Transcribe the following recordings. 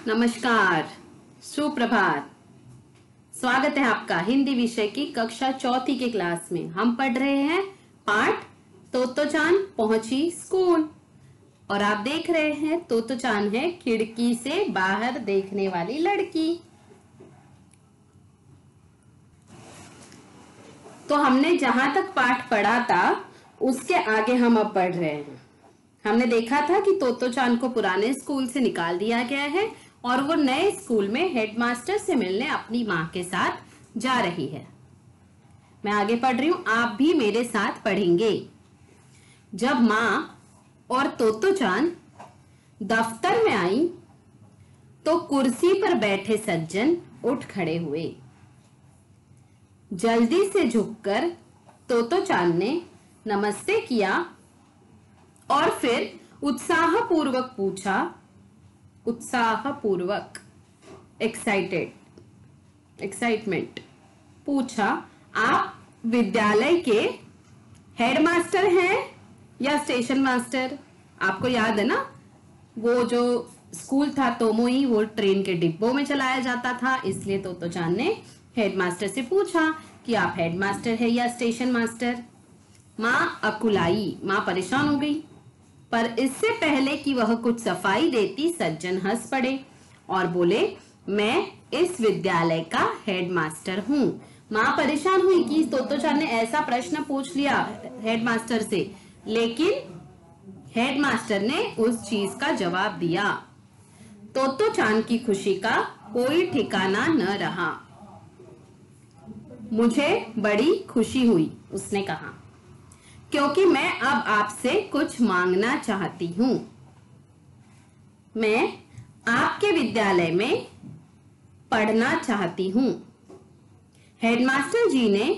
नमस्कार, सुप्रभात। स्वागत है आपका हिंदी विषय की कक्षा चौथी के क्लास में। हम पढ़ रहे हैं पाठ तोतो चान पहुंची स्कूल और आप देख रहे हैं तोतो चान है खिड़की से बाहर देखने वाली लड़की। तो हमने जहां तक पाठ पढ़ा था उसके आगे हम अब पढ़ रहे हैं। हमने देखा था कि तोतो चान को पुराने स्कूल से निकाल दिया गया है और वो नए स्कूल में हेडमास्टर से मिलने अपनी माँ के साथ जा रही है। मैं आगे पढ़ रही हूँ, आप भी मेरे साथ पढ़ेंगे। जब माँ और तोतो चान दफ्तर में आई तो कुर्सी पर बैठे सज्जन उठ खड़े हुए। जल्दी से झुककर तोतो चान ने नमस्ते किया और फिर उत्साहपूर्वक पूछा, एक्साइटमेंट पूछा, आप विद्यालय के हेडमास्टर हैं या स्टेशन मास्टर? आपको याद है ना, वो जो स्कूल था तोमोई वो ट्रेन के डिब्बों में चलाया जाता था, इसलिए तोतो चान ने हेडमास्टर से पूछा कि आप हेडमास्टर है या स्टेशन मास्टर। माँ अकुलाई, माँ परेशान हो गई, पर इससे पहले कि वह कुछ सफाई देती सज्जन हंस पड़े और बोले, मैं इस विद्यालय का हेडमास्टर हूँ। माँ परेशान हुई कि तोतो चान ने ऐसा प्रश्न पूछ लिया हेडमास्टर से, लेकिन हेडमास्टर ने उस चीज का जवाब दिया। तोतो चान की खुशी का कोई ठिकाना न रहा। मुझे बड़ी खुशी हुई, उसने कहा, क्योंकि मैं अब आपसे कुछ मांगना चाहती हूँ। मैं आपके विद्यालय में पढ़ना चाहती हूँ। हेडमास्टर जी ने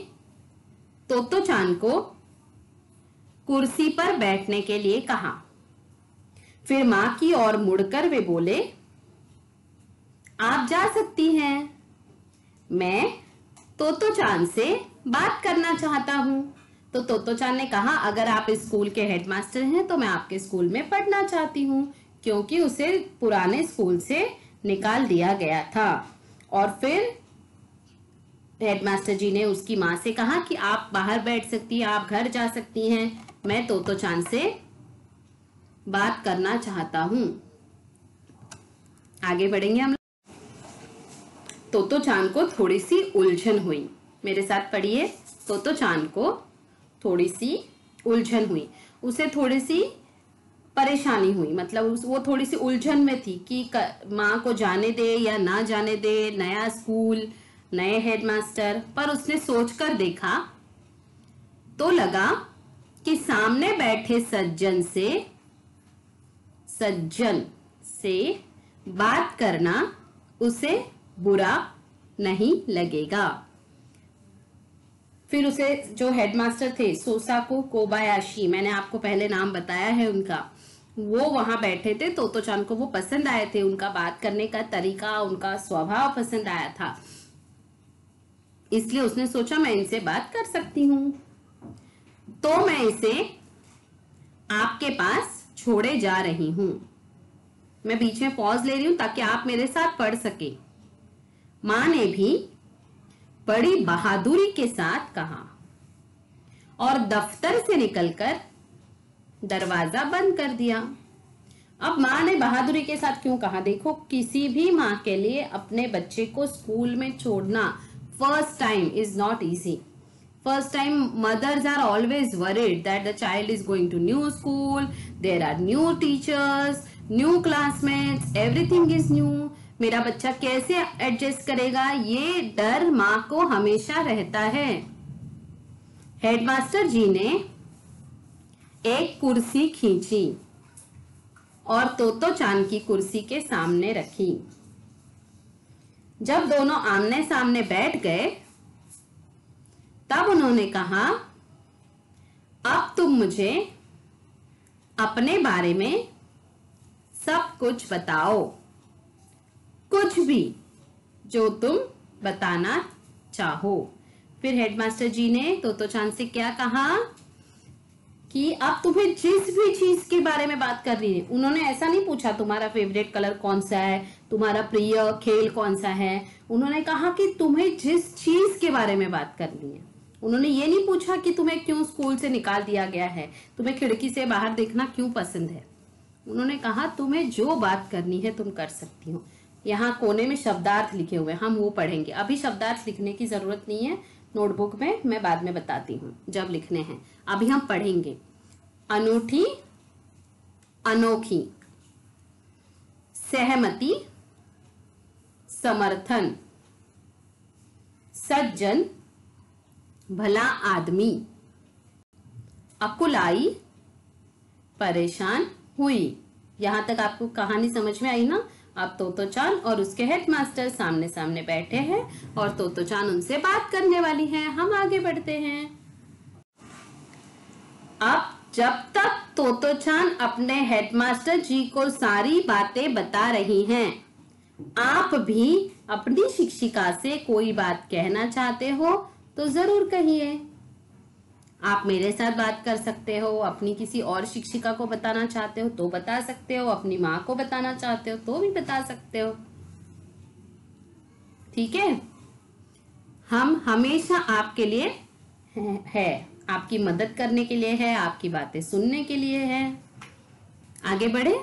तोतो चान को कुर्सी पर बैठने के लिए कहा। फिर माँ की ओर मुड़कर वे बोले, आप जा सकती हैं। मैं तोतो चान से बात करना चाहता हूँ। तो तोतो चान ने कहा, अगर आप इस स्कूल के हेडमास्टर हैं तो मैं आपके स्कूल में पढ़ना चाहती हूँ, क्योंकि उसे पुराने स्कूल से निकाल दिया गया था। और फिर हेडमास्टर जी ने उसकी माँ से कहा कि आप बाहर बैठ सकती हैं, आप घर जा सकती हैं, मैं तोतो चान से बात करना चाहता हूँ। आगे बढ़ेंगे हम। तोतो चान को थोड़ी सी उलझन हुई। मेरे साथ पढ़िए। तोतो चान को थोड़ी सी उलझन हुई, उसे थोड़ी सी परेशानी हुई, मतलब वो थोड़ी सी उलझन में थी कि माँ को जाने दे या ना जाने दे, नया स्कूल, नए हेडमास्टर। पर उसने सोचकर देखा तो लगा कि सामने बैठे सज्जन से बात करना उसे बुरा नहीं लगेगा। फिर उसे जो हेडमास्टर थे सोसाको कोबायाशी, मैंने आपको पहले नाम बताया है उनका, वो वहां बैठे थे। तोतो चान को वो पसंद आए थे, उनका बात करने का तरीका, उनका स्वभाव पसंद आया था, इसलिए उसने सोचा मैं इनसे बात कर सकती हूँ। तो मैं इसे आपके पास छोड़े जा रही हूँ। मैं बीच में पॉज ले रही हूँ ताकि आप मेरे साथ पढ़ सके। माँ ने भी बड़ी बहादुरी के साथ कहा और दफ्तर से निकलकर दरवाजा बंद कर दिया। अब माँ ने बहादुरी के साथ क्यों कहा? देखो, किसी भी माँ के लिए अपने बच्चे को स्कूल में छोड़ना first time is not easy. First time mothers are always worried that the child is going to new school, there are new teachers, new classmates, everything is new. मेरा बच्चा कैसे एडजस्ट करेगा, ये डर माँ को हमेशा रहता है। हेडमास्टर जी ने एक कुर्सी खींची और तोतो चान की कुर्सी के सामने रखी। जब दोनों आमने सामने बैठ गए तब उन्होंने कहा, अब तुम मुझे अपने बारे में सब कुछ बताओ, कुछ भी जो तुम बताना चाहो। फिर हेडमास्टर जी ने तोतो चान से क्या कहा कि अब तुम्हें जिस भी चीज के बारे में बात करनी है, उन्होंने ऐसा नहीं पूछा तुम्हारा फेवरेट कलर कौन सा है, तुम्हारा प्रिय खेल कौन सा है। उन्होंने कहा कि तुम्हें जिस चीज के बारे में बात करनी है। उन्होंने ये नहीं पूछा कि तुम्हें क्यों स्कूल से निकाल दिया गया है, तुम्हें खिड़की से बाहर देखना क्यों पसंद है। उन्होंने कहा तुम्हें जो बात करनी है तुम कर सकती हो। यहाँ कोने में शब्दार्थ लिखे हुए, हम वो पढ़ेंगे। अभी शब्दार्थ लिखने की जरूरत नहीं है नोटबुक में, मैं बाद में बताती हूँ जब लिखने हैं। अभी हम पढ़ेंगे। अनूठी, अनोखी, सहमति, समर्थन, सज्जन, भला आदमी, अकुलाई, परेशान हुई। यहां तक आपको कहानी समझ में आई ना। अब तोतोचान और उसके हेडमास्टर सामने सामने बैठे हैं और तोतोचान उनसे बात करने वाली है। हम आगे बढ़ते हैं। अब जब तक तोतोचान अपने हेडमास्टर जी को सारी बातें बता रही हैं, आप भी अपनी शिक्षिका से कोई बात कहना चाहते हो तो जरूर कहिए। आप मेरे साथ बात कर सकते हो, अपनी किसी और शिक्षिका को बताना चाहते हो तो बता सकते हो, अपनी माँ को बताना चाहते हो तो भी बता सकते हो। ठीक है, हम हमेशा आपके लिए है, आपकी मदद करने के लिए है, आपकी बातें सुनने के लिए है। आगे बढ़े।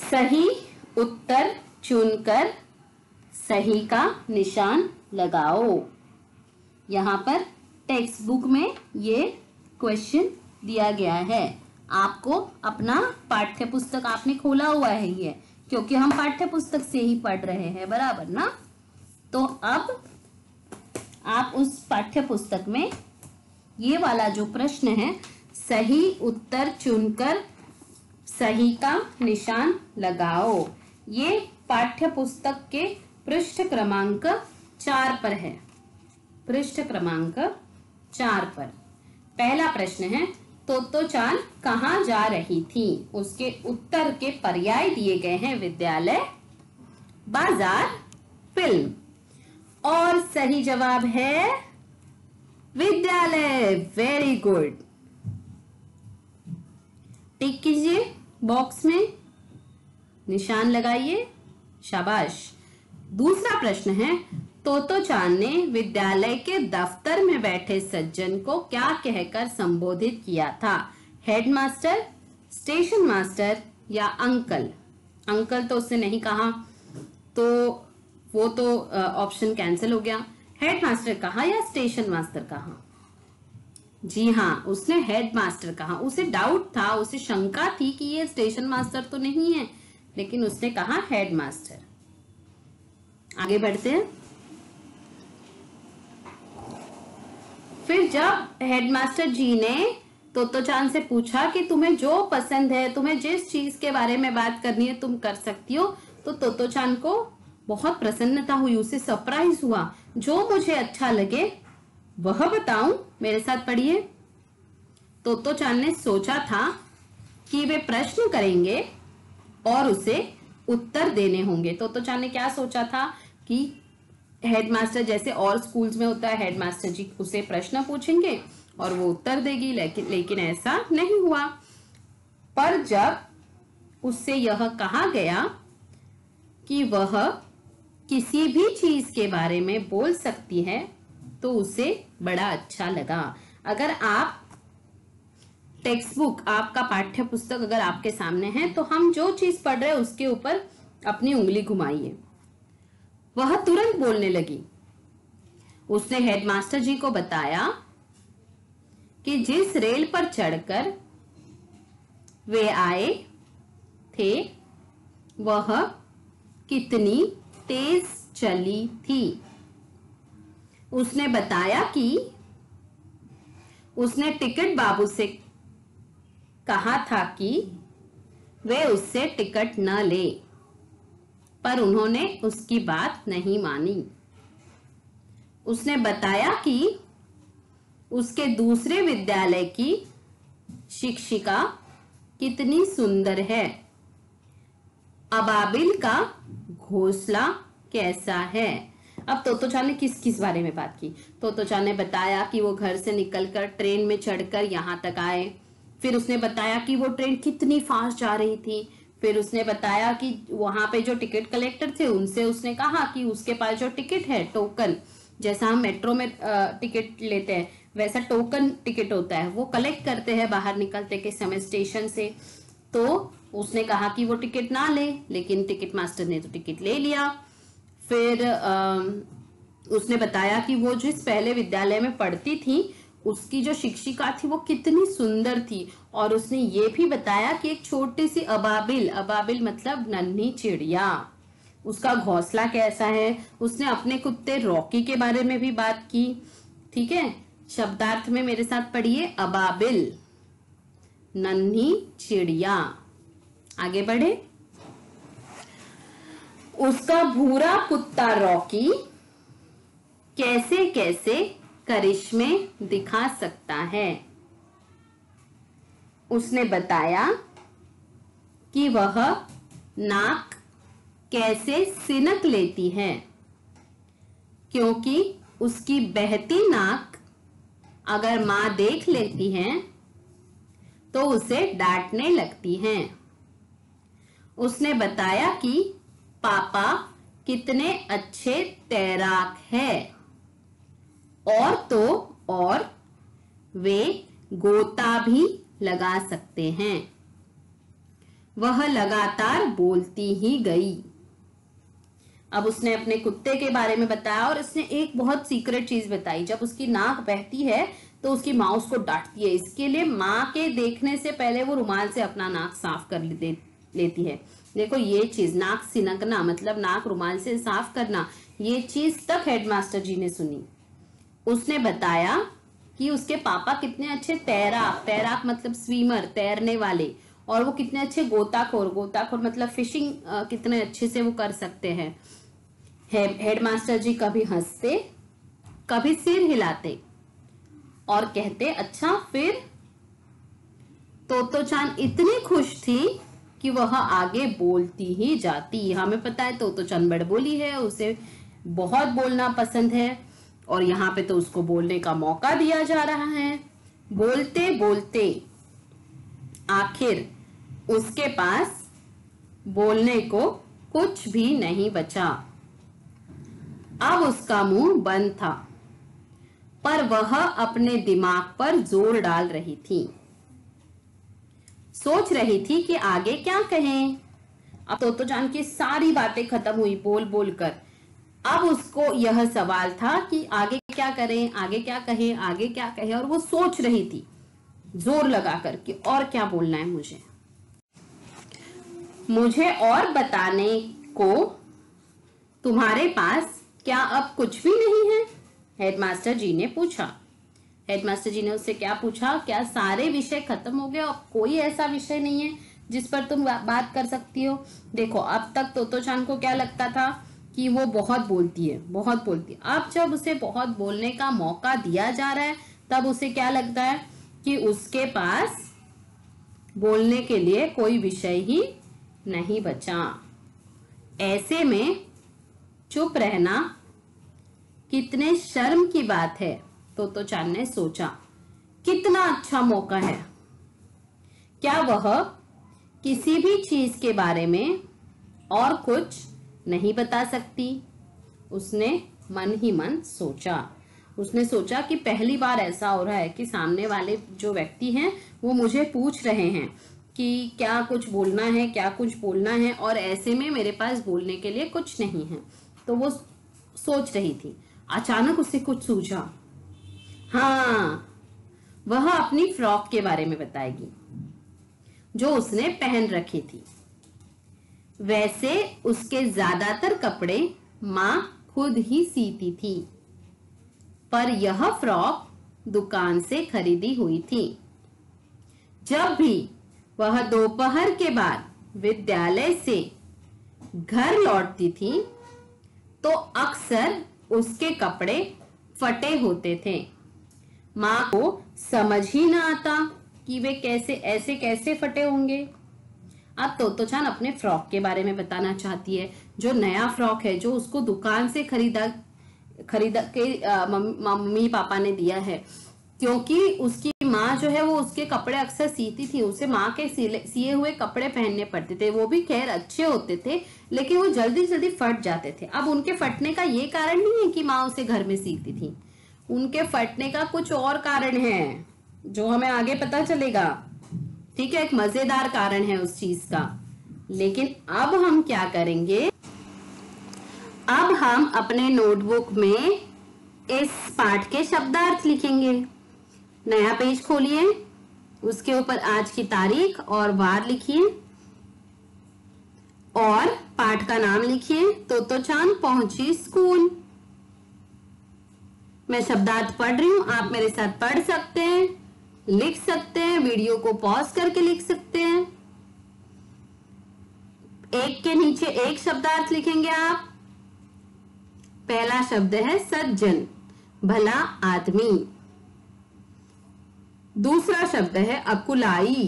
सही उत्तर चुनकर सही का निशान लगाओ। यहाँ पर टेक्स्ट बुक में ये क्वेश्चन दिया गया है। आपको अपना पाठ्य पुस्तक आपने खोला हुआ है ये, क्योंकि हम पाठ्य पुस्तक से ही पढ़ रहे हैं, बराबर ना। तो अब आप उस पाठ्य पुस्तक में ये वाला जो प्रश्न है, सही उत्तर चुनकर सही का निशान लगाओ, ये पाठ्य पुस्तक के पृष्ठ क्रमांक 4 पर है। पृष्ठ क्रमांक 4 पर पहला प्रश्न है, तोतोचान कहाँ जा रही थी? उसके उत्तर के पर्याय दिए गए हैं, विद्यालय, बाजार, फिल्म। और सही जवाब है विद्यालय। वेरी गुड, टिक कीजिए, बॉक्स में निशान लगाइए, शाबाश। दूसरा प्रश्न है, तोतोचान ने विद्यालय के दफ्तर में बैठे सज्जन को क्या कहकर संबोधित किया था? हेडमास्टर, स्टेशन मास्टर या अंकल? अंकल तो उसने नहीं कहा, तो वो तो ऑप्शन कैंसिल हो गया। हेडमास्टर कहा या स्टेशन मास्टर कहा? जी हाँ, उसने हेडमास्टर कहा। उसे डाउट था, उसे शंका थी कि ये स्टेशन मास्टर तो नहीं है, लेकिन उसने कहा हेडमास्टर। आगे बढ़ते हैं। फिर जब हेडमास्टर जी ने तोतोचान से पूछा कि तुम्हें जो पसंद है, तुम्हें जिस चीज के बारे में बात करनी है तुम कर सकती हो, तो तोतोचान को बहुत प्रसन्नता हुई, उसे सरप्राइज हुआ। जो मुझे अच्छा लगे वह बताऊं। मेरे साथ पढ़िए। तोतोचान ने सोचा था कि वे प्रश्न करेंगे और उसे उत्तर देने होंगे। तोतोचान ने क्या सोचा था कि हेडमास्टर, जैसे और स्कूल्स में होता है, हेडमास्टर जी उसे प्रश्न पूछेंगे और वो उत्तर देगी, लेकिन ऐसा नहीं हुआ। पर जब उससे यह कहा गया कि वह किसी भी चीज के बारे में बोल सकती है, तो उसे बड़ा अच्छा लगा। अगर आप टेक्स्ट बुक, आपका पाठ्य पुस्तक अगर आपके सामने है, तो हम जो चीज पढ़ रहे हैं उसके ऊपर अपनी उंगली घुमाइए। वह तुरंत बोलने लगी। उसने हेडमास्टर जी को बताया कि जिस रेल पर चढ़कर वे आए थे वह कितनी तेज चली थी। उसने बताया कि उसने टिकट बाबू से कहा था कि वे उससे टिकट न ले, पर उन्होंने उसकी बात नहीं मानी। उसने बताया कि उसके दूसरे विद्यालय की शिक्षिका कितनी सुंदर है, अबाबिल का घोंसला कैसा है। अब तोतोचान ने किस किस बारे में बात की? तोतोचान ने बताया कि वो घर से निकलकर ट्रेन में चढ़कर यहाँ तक आए। फिर उसने बताया कि वो ट्रेन कितनी फास्ट जा रही थी। फिर उसने बताया कि वहां पे जो टिकट कलेक्टर थे उनसे उसने कहा कि उसके पास जो टिकट है, टोकन, जैसा हम मेट्रो में टिकट लेते हैं वैसा टोकन टिकट होता है, वो कलेक्ट करते हैं बाहर निकलते के समय स्टेशन से। तो उसने कहा कि वो टिकट ना ले, लेकिन टिकट मास्टर ने तो टिकट ले लिया। फिर उसने बताया कि वो जिस पहले विद्यालय में पढ़ती थी उसकी जो शिक्षिका थी वो कितनी सुंदर थी। और उसने ये भी बताया कि एक छोटी सी अबाबिल, अबाबिल मतलब नन्ही चिड़िया, उसका घोंसला कैसा है। उसने अपने कुत्ते रॉकी के बारे में भी बात की। ठीक है, शब्दार्थ में मेरे साथ पढ़िए, अबाबिल, नन्ही चिड़िया। आगे बढ़े। उसका भूरा कुत्ता रॉकी कैसे कैसे करिश्मे दिखा सकता है। उसने बताया कि वह नाक कैसे सिनक लेती है, क्योंकि उसकी बहती नाक अगर मां देख लेती है तो उसे डांटने लगती है। उसने बताया कि पापा कितने अच्छे तैराक है, और तो और वे गोता भी लगा सकते हैं। वह लगातार बोलती ही गई। अब उसने अपने कुत्ते के बारे में बताया और उसने एक बहुत सीक्रेट चीज बताई। जब उसकी नाक बहती है तो उसकी माँ उसको डांटती है। इसके लिए माँ के देखने से पहले वो रुमाल से अपना नाक साफ कर लेती है। देखो ये चीज, नाक सिनकना मतलब नाक रुमाल से साफ करना, ये चीज तक हेडमास्टर जी ने सुनी। उसने बताया कि उसके पापा कितने अच्छे तैराक, तैराक मतलब स्विमर, तैरने वाले, और वो कितने अच्छे गोताखोर, गोताखोर मतलब फिशिंग कितने अच्छे से वो कर सकते हैं। हेडमास्टर जी कभी हंसते, कभी सिर हिलाते और कहते अच्छा फिर। तोतोचान इतनी खुश थी कि वह आगे बोलती ही जाती। हमें पता है तोतोचान बड़बोली है, उसे बहुत बोलना पसंद है, और यहाँ पे तो उसको बोलने का मौका दिया जा रहा है। बोलते बोलते आखिर उसके पास बोलने को कुछ भी नहीं बचा। अब उसका मुंह बंद था, पर वह अपने दिमाग पर जोर डाल रही थी। सोच रही थी कि आगे क्या कहें। अब तोतोचान की सारी बातें खत्म हुई बोल बोल कर। अब उसको यह सवाल था कि आगे क्या करें, आगे क्या कहें, आगे क्या कहें, और वो सोच रही थी जोर लगा कर कि और क्या बोलना है मुझे और बताने को तुम्हारे पास क्या अब कुछ भी नहीं है? हेडमास्टर जी ने पूछा। हेडमास्टर जी ने उससे क्या पूछा, क्या सारे विषय खत्म हो गए, अब कोई ऐसा विषय नहीं है जिस पर तुम बात कर सकती हो? देखो अब तक तोतोचान को क्या लगता था कि वो बहुत बोलती है, बहुत बोलती है। अब जब उसे बहुत बोलने का मौका दिया जा रहा है तब उसे क्या लगता है कि उसके पास बोलने के लिए कोई विषय ही नहीं बचा। ऐसे में चुप रहना कितने शर्म की बात है, तोतोचान ने सोचा। कितना अच्छा मौका है। क्या वह किसी भी चीज के बारे में और कुछ नहीं बता सकती? उसने मन ही मन सोचा। उसने सोचा कि पहली बार ऐसा हो रहा है कि सामने वाले जो व्यक्ति हैं वो मुझे पूछ रहे हैं कि क्या कुछ बोलना है, क्या कुछ बोलना है, और ऐसे में मेरे पास बोलने के लिए कुछ नहीं है। तो वो सोच रही थी। अचानक उसे कुछ सूझा। हाँ, वह अपनी फ्रॉक के बारे में बताएगी जो उसने पहन रखी थी। वैसे उसके ज्यादातर कपड़े माँ खुद ही सीती थी, पर यह फ्रॉक दुकान से खरीदी हुई थी। जब भी वह दोपहर के बाद विद्यालय से घर लौटती थी तो अक्सर उसके कपड़े फटे होते थे। माँ को समझ ही ना आता कि वे कैसे फटे होंगे। अब तोतोचान अपने फ्रॉक के बारे में बताना चाहती है, जो नया फ्रॉक है जो उसको दुकान से खरीदा खरीद के मम्मी पापा ने दिया है, क्योंकि उसकी माँ जो है वो उसके कपड़े अक्सर सीती थी, उसे माँ के सिए हुए कपड़े पहनने पड़ते थे, वो भी खैर अच्छे होते थे लेकिन वो जल्दी जल्दी फट जाते थे। अब उनके फटने का ये कारण नहीं है कि माँ उसे घर में सीती थी, उनके फटने का कुछ और कारण है जो हमें आगे पता चलेगा। ठीक है, एक मजेदार कारण है उस चीज का। लेकिन अब हम क्या करेंगे, अब हम अपने नोटबुक में इस पाठ के शब्दार्थ लिखेंगे। नया पेज खोलिए, उसके ऊपर आज की तारीख और वार लिखिए और पाठ का नाम लिखिए, तोतोचान पहुंची स्कूल। मैं शब्दार्थ पढ़ रही हूं, आप मेरे साथ पढ़ सकते हैं, लिख सकते हैं, वीडियो को पॉज करके लिख सकते हैं। एक के नीचे एक शब्दार्थ लिखेंगे आप। पहला शब्द है सज्जन, भला आदमी। दूसरा शब्द है अकुलाई,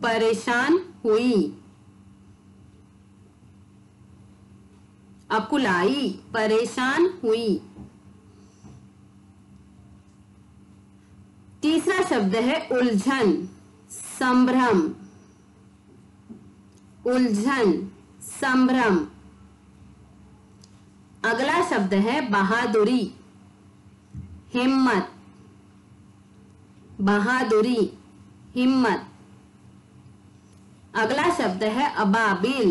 परेशान हुई। अकुलाई, परेशान हुई। तीसरा शब्द है उलझन, संभ्रम। उलझन, संभ्रम। अगला शब्द है बहादुरी, हिम्मत। बहादुरी, हिम्मत। अगला शब्द है अबाबिल,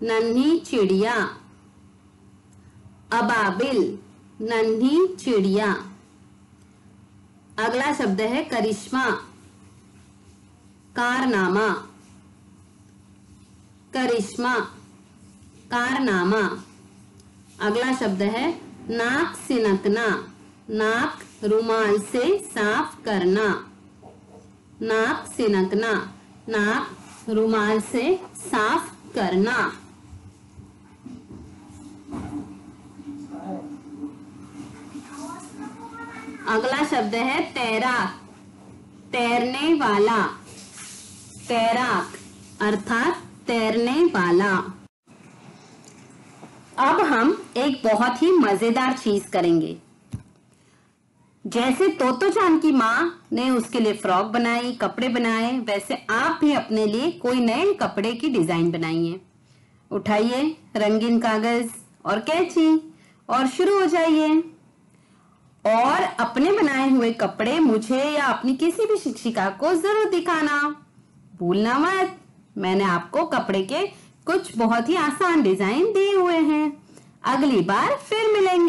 नन्ही चिड़िया। अबाबिल, नन्ही चिड़िया। अगला शब्द है करिश्मा, कारनामा। करिश्मा, कारनामा। अगला शब्द है नाक सिनकना, नाक रुमाल से साफ करना। नाक सिनकना, नाक रुमाल से साफ करना। अगला शब्द है तैराक, तैरने वाला। तैराक अर्थात तैरने वाला। अब हम एक बहुत ही मजेदार चीज करेंगे। जैसे तोतोचान की माँ ने उसके लिए फ्रॉक बनाई, कपड़े बनाए, वैसे आप भी अपने लिए कोई नए कपड़े की डिजाइन बनाइए। उठाइए रंगीन कागज और कैंची और शुरू हो जाइए। और अपने बनाए हुए कपड़े मुझे या अपनी किसी भी शिक्षिका को जरूर दिखाना, भूलना मत। मैंने आपको कपड़े के कुछ बहुत ही आसान डिजाइन दिए हुए हैं। अगली बार फिर मिलेंगे।